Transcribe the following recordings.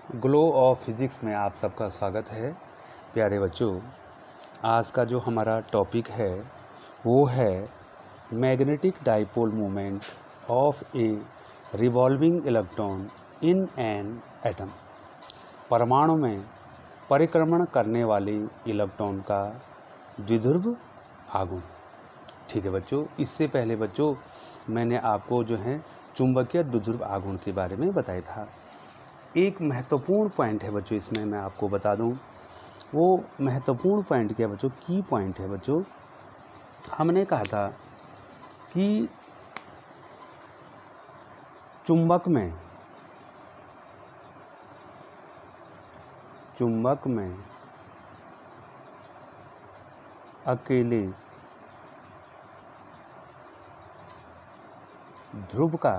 Glow of physics में आप सबका स्वागत है। प्यारे बच्चों, आज का जो हमारा टॉपिक है वो है magnetic dipole moment of A revolving electron in an atom. परमाणु में परिक्रमण करने वाले इलेक्ट्रॉन का द्विध्रुव आघूर्ण। ठीक है बच्चों, इससे पहले बच्चों मैंने आपको जो है चुंबकीय द्विध्रुव आघूर्ण के बारे में बताया था। एक महत्वपूर्ण पॉइंट है बच्चों, इसमें मैं आपको बता दूं। वो महत्वपूर्ण पॉइंट क्या बच्चों, की पॉइंट है बच्चों। हमने कहा था कि चुंबक में अकेले ध्रुव का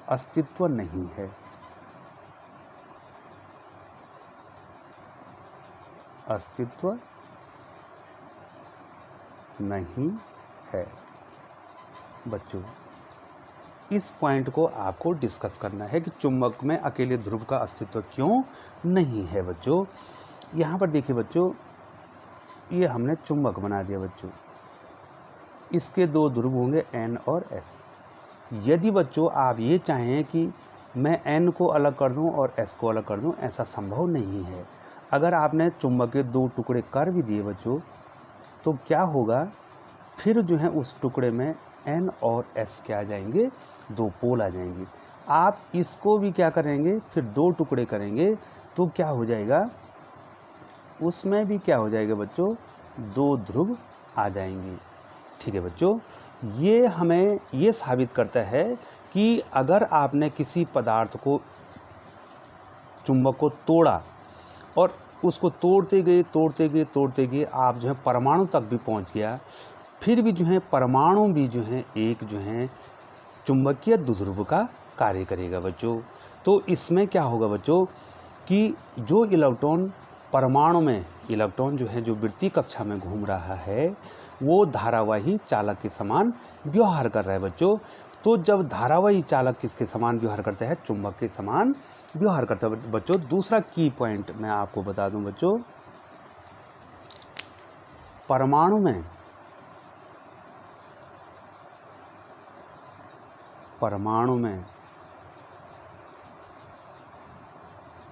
अस्तित्व नहीं है। अस्तित्व नहीं है बच्चों। इस पॉइंट को आपको डिस्कस करना है कि चुंबक में अकेले ध्रुव का अस्तित्व क्यों नहीं है बच्चों। यहाँ पर देखिए बच्चों, ये हमने चुंबक बना दिया बच्चों। इसके दो ध्रुव होंगे N और S। यदि बच्चों आप ये चाहें कि मैं N को अलग कर दूं और S को अलग कर दूं, ऐसा संभव नहीं है। अगर आपने चुंबक के दो टुकड़े कर भी दिए बच्चों, तो क्या होगा, फिर जो है उस टुकड़े में N और S क्या आ जाएंगे, दो पोल आ जाएंगे। आप इसको भी क्या करेंगे, फिर दो टुकड़े करेंगे तो क्या हो जाएगा, उसमें भी क्या हो जाएगा बच्चों, दो ध्रुव आ जाएंगे। ठीक है बच्चों, ये हमें ये साबित करता है कि अगर आपने किसी पदार्थ को, चुंबक को तोड़ा और उसको तोड़ते गए आप जो है परमाणु तक भी पहुंच गया, फिर भी जो है परमाणु भी जो है एक जो है चुंबकीय द्विध्रुव का कार्य करेगा बच्चों। तो इसमें क्या होगा बच्चों कि जो इलेक्ट्रॉन परमाणु में, इलेक्ट्रॉन जो है जो वृत्तीय कक्षा में घूम रहा है, वो धारावाही चालक के समान व्यवहार कर रहा है बच्चों। तो जब धारावाही चालक किसके समान व्यवहार करता है, चुंबक के समान व्यवहार करता है बच्चों। दूसरा की पॉइंट मैं आपको बता दूं बच्चों, परमाणु में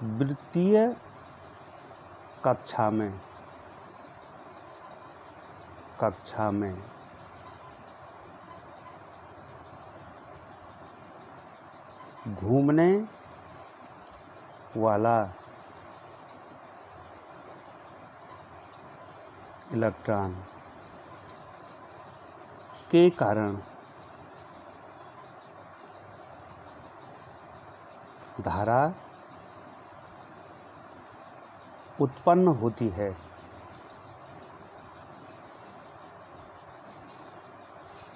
वृत्तीय कक्षा में घूमने वाला इलेक्ट्रॉन के कारण धारा उत्पन्न होती है।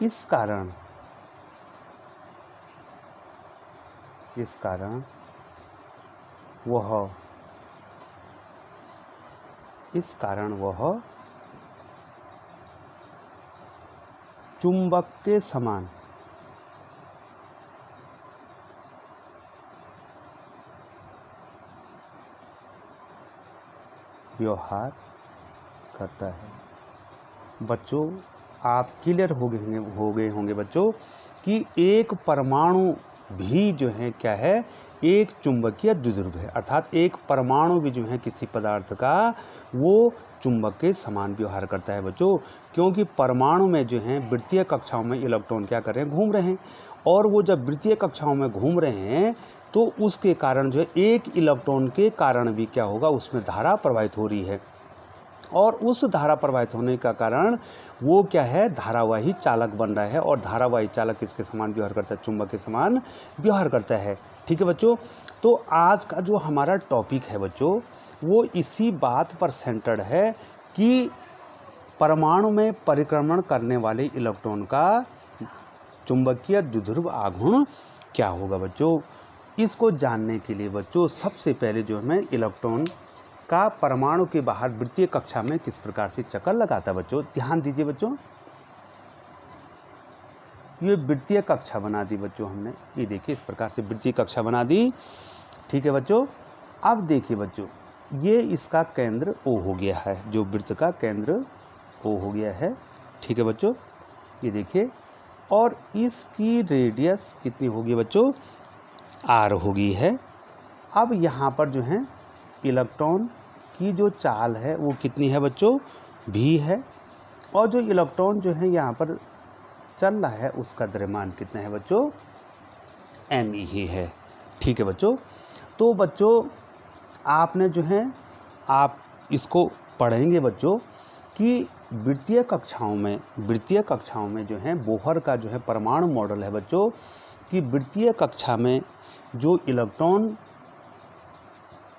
इस कारण वह चुंबक के समान व्यवहार करता है। बच्चों आप क्लियर हो गए होंगे बच्चों कि एक परमाणु भी जो है क्या है, एक चुंबकीय द्विध्रुव है। अर्थात एक परमाणु भी जो है किसी पदार्थ का, वो चुंबक के समान व्यवहार करता है बच्चों। क्योंकि परमाणु में जो है वृत्तीय कक्षाओं में इलेक्ट्रॉन क्या कर रहे हैं, घूम रहे हैं। और वो जब वृत्तीय कक्षाओं में घूम रहे हैं तो उसके कारण जो है एक इलेक्ट्रॉन के कारण भी क्या होगा, उसमें धारा प्रवाहित हो रही है। और उस धारा प्रवाहित होने का कारण वो क्या है, धारावाही चालक बन रहा है। और धारावाही चालक किसके समान व्यवहार करता है, चुंबक के समान व्यवहार करता है। ठीक है बच्चों, तो आज का जो हमारा टॉपिक है बच्चों, वो इसी बात पर सेंटर्ड है कि परमाणु में परिक्रमण करने वाले इलेक्ट्रॉन का चुंबकीय द्विध्रुव आघूर्ण क्या होगा बच्चों। इसको जानने के लिए बच्चों सबसे पहले जो हमें इलेक्ट्रॉन का परमाणु के बाहर वृत्तीय कक्षा में किस प्रकार से चक्कर लगाता है बच्चों, ध्यान दीजिए बच्चों। ये वृत्तीय कक्षा बना दी बच्चों हमने, ये देखिए इस प्रकार से वृत्तीय कक्षा बना दी। ठीक है बच्चों, अब देखिए बच्चों, ये इसका केंद्र O हो गया है, जो वृत्त का केंद्र O हो गया है। ठीक है बच्चों, ये देखिए, और इसकी रेडियस कितनी होगी बच्चों, R होगी है। अब यहाँ पर जो है इलेक्ट्रॉन की जो चाल है वो कितनी है बच्चों, V है, और जो इलेक्ट्रॉन जो है यहाँ पर चल रहा है उसका द्रव्यमान कितना है बच्चों, ME ही है। ठीक है बच्चों, तो बच्चों आपने जो है आप इसको पढ़ेंगे बच्चों कि वृत्तीय कक्षाओं में जो है बोहर का जो है परमाणु मॉडल है बच्चों, कि वृत्तीय कक्षा में जो इलेक्ट्रॉन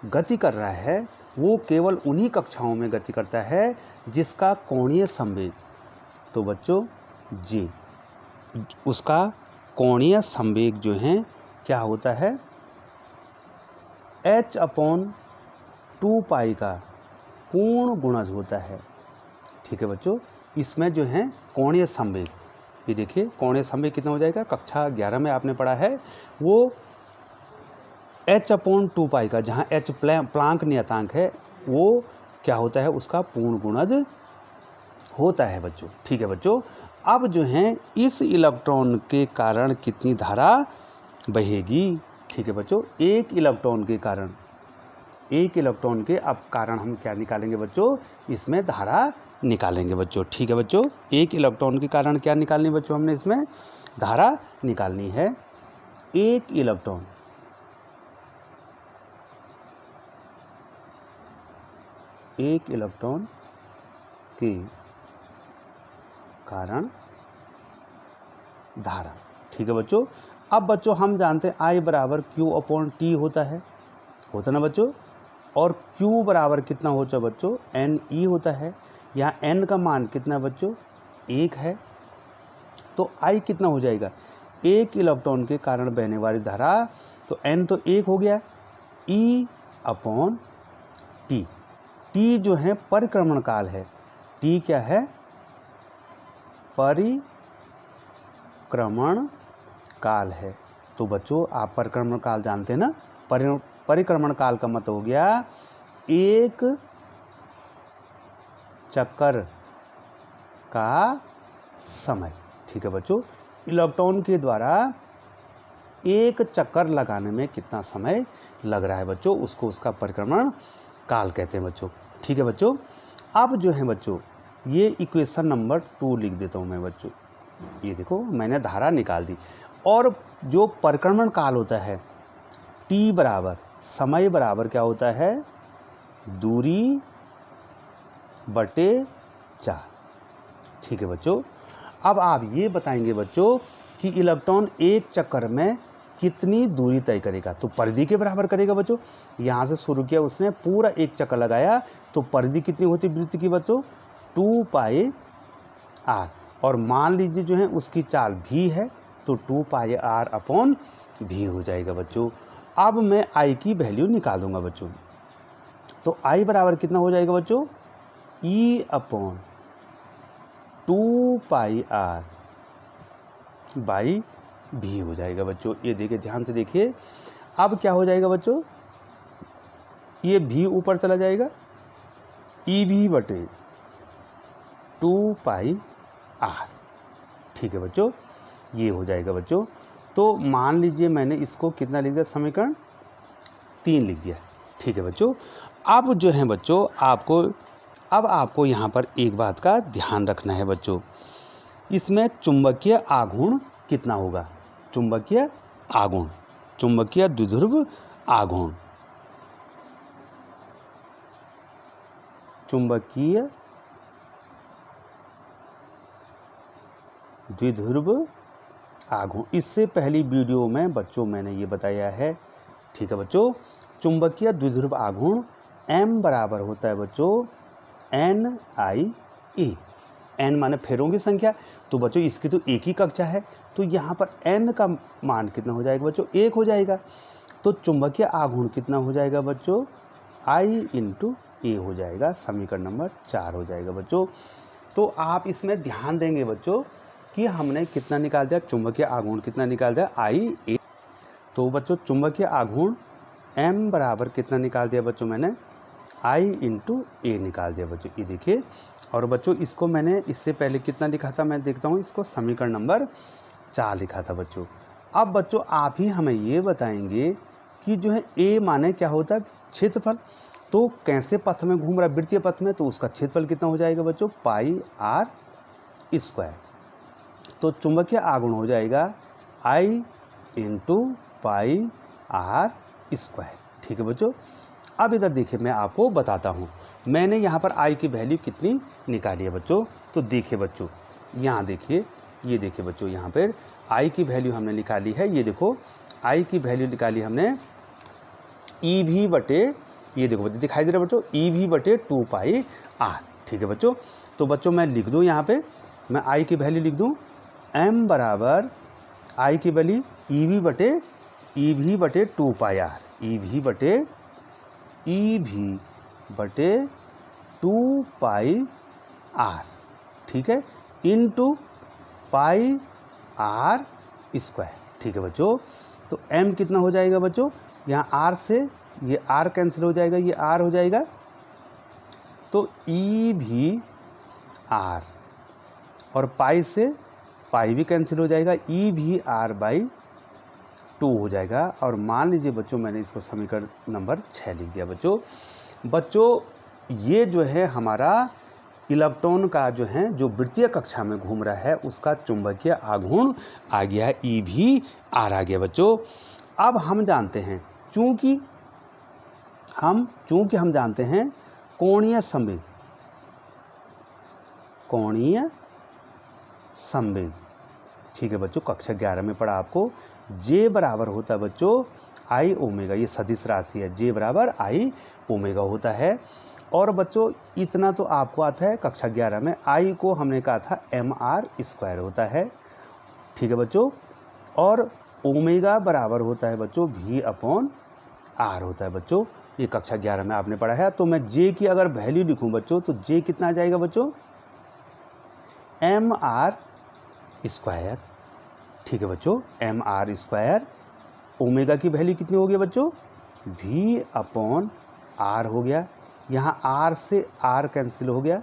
गति कर रहा है वो केवल उन्हीं कक्षाओं में गति करता है जिसका कोणीय संवेग, तो बच्चों जी उसका कोणीय संवेग जो है क्या होता है, h/2π का पूर्ण गुणज होता है। ठीक है बच्चों, इसमें जो है कोणीय संवेग, ये देखिए कोणीय संवेग कितना हो जाएगा, कक्षा 11 में आपने पढ़ा है, वो h/2π का, जहाँ h प्लांक नियतांक है, वो क्या होता है, उसका पूर्ण गुणज होता है बच्चों। ठीक है बच्चों, अब जो है इस इलेक्ट्रॉन के कारण कितनी धारा बहेगी। ठीक है बच्चों, एक इलेक्ट्रॉन के अब कारण हम क्या निकालेंगे बच्चों, इसमें धारा निकालेंगे बच्चों। ठीक है बच्चों, एक इलेक्ट्रॉन के कारण क्या निकालनी बच्चों, हमने इसमें धारा निकालनी है। एक इलेक्ट्रॉन के कारण धारा। ठीक है बच्चों, अब बच्चों हम जानते हैं I बराबर Q/T होता है ना बच्चों, और Q बराबर कितना होता है बच्चों, NE होता है। यहाँ N का मान कितना बच्चों, 1 है, तो I कितना हो जाएगा, एक इलेक्ट्रॉन के कारण बहने वाली धारा, तो N तो 1 हो गया, E/T, T जो है परिक्रमण काल है, T क्या है, परिक्रमण काल है। तो बच्चों आप परिक्रमण काल जानते हैं ना, परिक्रमण काल का मतलब हो गया एक चक्कर का समय। ठीक है बच्चों, इलेक्ट्रॉन के द्वारा एक चक्कर लगाने में कितना समय लग रहा है बच्चों, उसको उसका परिक्रमण काल कहते हैं बच्चों। ठीक है बच्चों, अब जो है बच्चों ये इक्वेशन नंबर 2 लिख देता हूँ मैं बच्चों। ये देखो मैंने धारा निकाल दी, और जो परिक्रमण काल होता है T बराबर समय बराबर क्या होता है, दूरी बटे 4। ठीक है बच्चों, अब आप ये बताएंगे बच्चों कि इलेक्ट्रॉन एक चक्कर में कितनी दूरी तय करेगा, तो परिधि के बराबर करेगा बच्चों। यहाँ से शुरू किया उसने, पूरा एक चक्कर लगाया, तो परिधि कितनी होती है वृत्त की बच्चों, 2πr, और मान लीजिए जो है उसकी चाल v है, तो 2πr/v हो जाएगा बच्चों। अब मैं I की वैल्यू निकाल दूंगा बच्चों, तो I बराबर कितना हो जाएगा बच्चों, E/2πr/v हो जाएगा बच्चों। ये देखिए ध्यान से देखिए, अब क्या हो जाएगा बच्चों, ये v ऊपर चला जाएगा, EV/2πr। ठीक है बच्चों, ये हो जाएगा बच्चों। तो मान लीजिए मैंने इसको कितना लिख दिया, समीकरण 3 लिख दिया। ठीक है बच्चों, अब जो है बच्चों आपको यहाँ पर एक बात का ध्यान रखना है बच्चों, इसमें चुंबकीय आघूर्ण कितना होगा, चुंबकीय द्विध्रुव आघूर्ण, चुंबकीय द्विध्रुव आघूर्ण। इससे पहली वीडियो में बच्चों मैंने ये बताया है। ठीक है बच्चों, चुंबकीय द्विध्रुव आघूर्ण M बराबर होता है बच्चों NIE, N माने फेरों की संख्या, तो बच्चों इसकी तो एक ही कक्षा है, तो यहाँ पर N का मान कितना हो जाएगा बच्चों, 1 हो जाएगा, तो चुंबकीय आघूर्ण कितना हो जाएगा बच्चों, I/A हो जाएगा, समीकरण नंबर 4 हो जाएगा बच्चों। तो आप इसमें ध्यान देंगे बच्चों कि हमने कितना निकाल दिया, चुंबकीय आघूर्ण कितना निकाल दिया, IA। तो बच्चों चुंबकीय आघूर्ण m बराबर कितना निकाल दिया बच्चों मैंने, I इंटू ए निकाल दिया बच्चों, ये देखिए। और बच्चों इसको मैंने इससे पहले कितना लिखा था, मैं देखता हूँ, इसको समीकरण नंबर 4 लिखा था बच्चों। अब बच्चों आप ही हमें ये बताएंगे कि जो है a माने क्या होता है, क्षेत्रफल। तो कैसे पथ में घूम रहा है, वृत्तीय पथ में, तो उसका क्षेत्रफल कितना हो जाएगा बच्चों, पाई आर स्क्वायर। तो चुंबकीय आघूर्ण हो जाएगा I into pi R square. ठीक है बच्चों। अब इधर देखिए मैं आपको बताता हूँ, मैंने यहाँ पर I की वैल्यू कितनी निकाली है बच्चों। तो देखिए बच्चों, यहाँ देखिए, ये देखिए बच्चों, यहाँ पर I की वैल्यू हमने निकाली है। ये देखो I की वैल्यू निकाली हमने EV बटे, ये देखो बच्चों दिखाई दे रहा है बच्चों, EV बटे 2 पाई आर। ठीक है बच्चों। तो बच्चों मैं लिख दूँ, यहाँ पे मैं I की वैल्यू लिख दूँ, m बराबर I की वैल्यू EV बटे 2 पाई आर, EV बटे 2 पाई आर, ठीक है, इंटू पाई आर स्क्वायर। ठीक है बच्चों। तो m कितना हो जाएगा बच्चों, यहाँ r से ये r कैंसिल हो जाएगा, ये r हो जाएगा, तो EV r, और पाई से पाई भी कैंसिल हो जाएगा, EV r बाई 2 हो जाएगा। और मान लीजिए बच्चों मैंने इसको समीकरण नंबर 6 लिख दिया बच्चों। ये जो है हमारा इलेक्ट्रॉन का जो है, जो वृत्तीय कक्षा में घूम रहा है, उसका चुंबकीय आघूर्ण आ गया है, EV r आ गया बच्चों। अब हम जानते हैं, चूंकि हम जानते हैं कोणीय संवेग, ठीक है बच्चों, कक्षा 11 में पढ़ा आपको। J बराबर होता है बच्चों I ओमेगा, ये सदिश राशि है, J बराबर I ओमेगा होता है। और बच्चों इतना तो आपको आता है कक्षा 11 में, I को हमने कहा था mr स्क्वायर होता है। ठीक है बच्चों। और ओमेगा बराबर होता है बच्चों V अपॉन R होता है बच्चों, ये कक्षा 11 में आपने पढ़ा है। तो मैं J की अगर वैल्यू लिखूं बच्चों, तो J कितना आ जाएगा बच्चों, mr स्क्वायर। ठीक है बच्चों, mr स्क्वायर। ओमेगा की वैल्यू कितनी हो गई बच्चों, V अपॉन R हो गया, यहाँ R से R कैंसिल हो गया,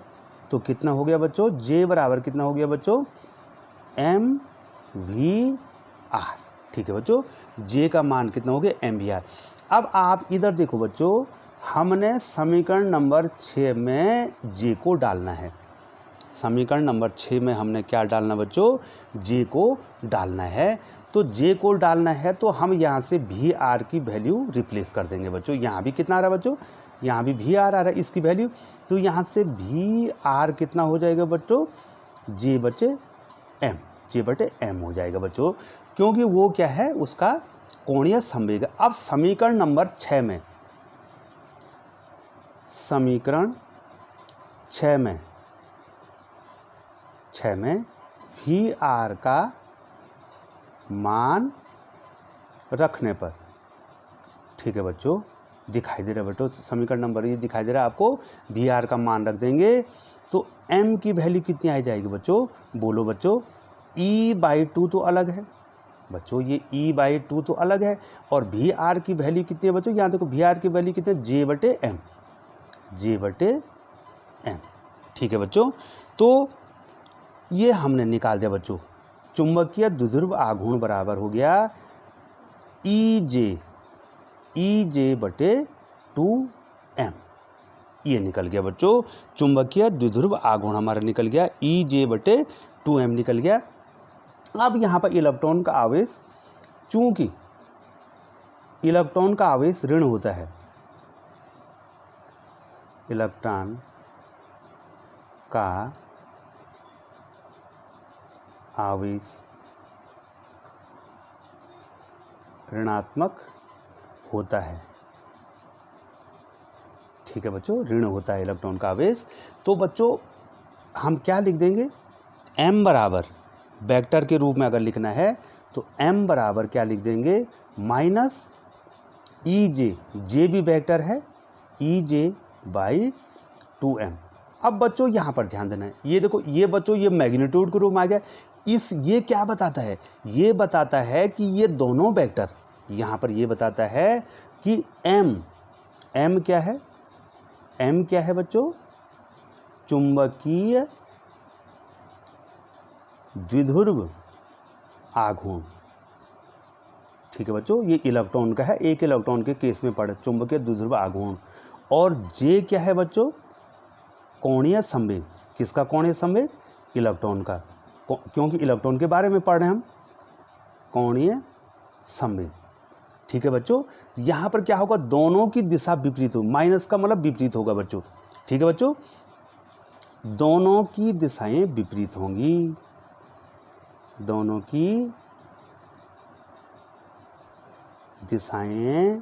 तो कितना हो गया बच्चों, J बराबर कितना हो गया बच्चों, mVr। ठीक है बच्चों, J का मान कितना हो गया, mVr। अब आप इधर देखो बच्चों, हमने समीकरण नंबर 6 में J को डालना है। समीकरण नंबर 6 में हमने क्या डालना बच्चों, J को डालना है। तो J को डालना है तो हम यहाँ से VR की वैल्यू रिप्लेस कर देंगे बच्चों। यहाँ भी कितना आ रहा है बच्चों, यहाँ भी VR आ रहा है इसकी वैल्यू, तो यहाँ से VR कितना हो जाएगा बच्चों, J बटे M हो जाएगा बच्चों, क्योंकि वो क्या है, उसका कोणीय संवेग। अब समीकरण नंबर 6 में, समीकरण 6 में VR का मान रखने पर, ठीक है बच्चों, दिखाई दे रहा है बच्चों, समीकरण नंबर ये दिखाई दे रहा है आपको, VR का मान रख देंगे तो M की वैल्यू कितनी आ जाएगी बच्चों, बोलो बच्चों, E/2 तो अलग है बच्चों, ये E/2 तो अलग है, और VR की वैल्यू कितनी है बच्चों, यहाँ देखो VR की वैल्यू कितनी है, J बटे M। ठीक है बच्चों। तो ये हमने निकाल दिया बच्चों, चुंबकीय द्विध्रुव आघूर्ण बराबर हो गया EJ बटे 2M। ये निकल गया बच्चों, चुंबकीय द्विध्रुव आघूर्ण हमारा निकल गया, EJ बटे 2M निकल गया। अब यहाँ पर इलेक्ट्रॉन का आवेश, चूंकि इलेक्ट्रॉन का आवेश ऋण होता है, इलेक्ट्रॉन का आवेश ऋणात्मक होता है। ठीक है बच्चों, ऋण होता है इलेक्ट्रॉन का आवेश। तो बच्चों हम क्या लिख देंगे, m बराबर, वेक्टर के रूप में अगर लिखना है तो m बराबर क्या लिख देंगे, माइनस EJ, J भी वेक्टर है, EJ बाई 2M। अब बच्चों यहाँ पर ध्यान देना है, ये देखो, ये बच्चों ये मैग्नीट्यूड के रूप में आ गया। ये क्या बताता है, ये बताता है कि ये दोनों वेक्टर, यहाँ पर ये बताता है कि m क्या है, m क्या है बच्चों, चुंबकीय द्विध्रुव आघूर्ण। ठीक है बच्चों, ये इलेक्ट्रॉन का है, एक इलेक्ट्रॉन के केस में पढ़े चुंबकीय द्विध्रुव आघूर्ण। और J क्या है बच्चों, कोणीय संवेग। किसका कोणीय संवेग, इलेक्ट्रॉन का, क्योंकि इलेक्ट्रॉन के बारे में पढ़ रहे हैं हम, कोणीय संवेग। ठीक है बच्चों, यहाँ पर क्या होगा, दोनों की दिशा विपरीत हो, माइनस का मतलब विपरीत होगा बच्चों। ठीक है बच्चों, दोनों की दिशाएं विपरीत होंगी, दोनों की दिशाएं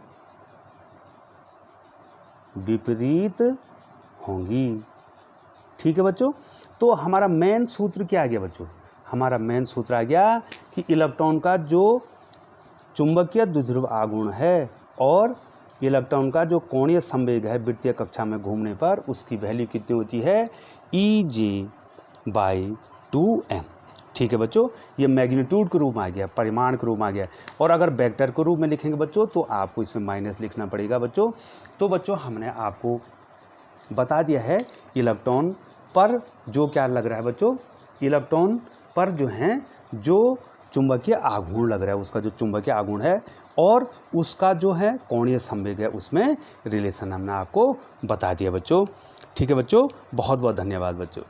विपरीत होंगी। ठीक है बच्चों, तो हमारा मेन सूत्र क्या आ गया बच्चों, हमारा मेन सूत्र आ गया कि इलेक्ट्रॉन का जो चुंबकीय द्विध्रुव आघूर्ण है और इलेक्ट्रॉन का जो कोणीय संवेग है वृत्तीय कक्षा में घूमने पर, उसकी वैल्यू कितनी होती है, EJ/2m। ठीक है बच्चों, ये मैग्नीट्यूड के रूप में आ गया, परिमाण के रूप में आ गया। और अगर वेक्टर के रूप में लिखेंगे बच्चों तो आपको इसमें माइनस लिखना पड़ेगा बच्चों। तो बच्चों हमने आपको बता दिया है इलेक्ट्रॉन पर जो क्या लग रहा है बच्चों, इलेक्ट्रॉन पर जो है जो चुंबकीय आघूर्ण लग रहा है, उसका जो चुंबकीय आघूर्ण है और उसका जो है कोणीय संवेग है, उसमें रिलेशन हमने आपको बता दिया बच्चों। ठीक है बच्चों, बहुत बहुत धन्यवाद बच्चों।